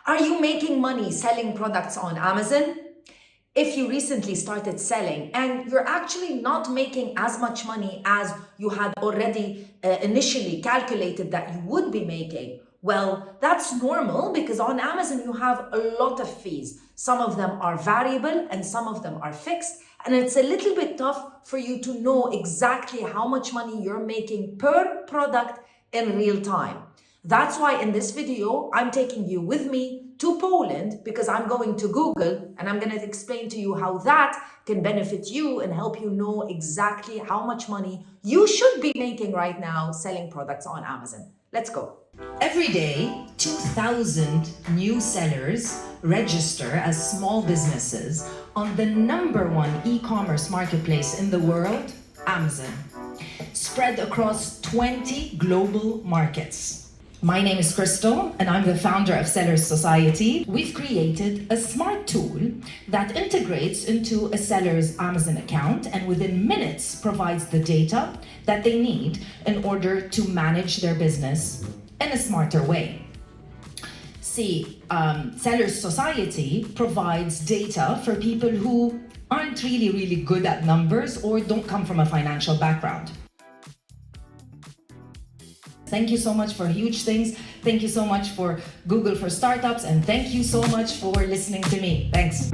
Are you making money selling products on Amazon? If you recently started selling and you're actually not making as much money as you had already initially calculated that you would be making, well, that's normal because on Amazon you have a lot of fees. Some of them are variable and some of them are fixed. And it's a little bit tough for you to know exactly how much money you're making per product in real time. That's why in this video, I'm taking you with me to Poland because I'm going to Google and I'm going to explain to you how that can benefit you and help you know exactly how much money you should be making right now selling products on Amazon. Let's go. Every day, 2,000 new sellers register as small businesses on the #1 e-commerce marketplace in the world, Amazon, spread across 20 global markets. My name is Crystal, and I'm the founder of Sellers Society. We've created a smart tool that integrates into a seller's Amazon account and within minutes provides the data that they need in order to manage their business in a smarter way. See, Sellers Society provides data for people who aren't really good at numbers or don't come from a financial background. Thank you so much for Huge Things. Thank you so much for Google for Startups. And thank you so much for listening to me. Thanks.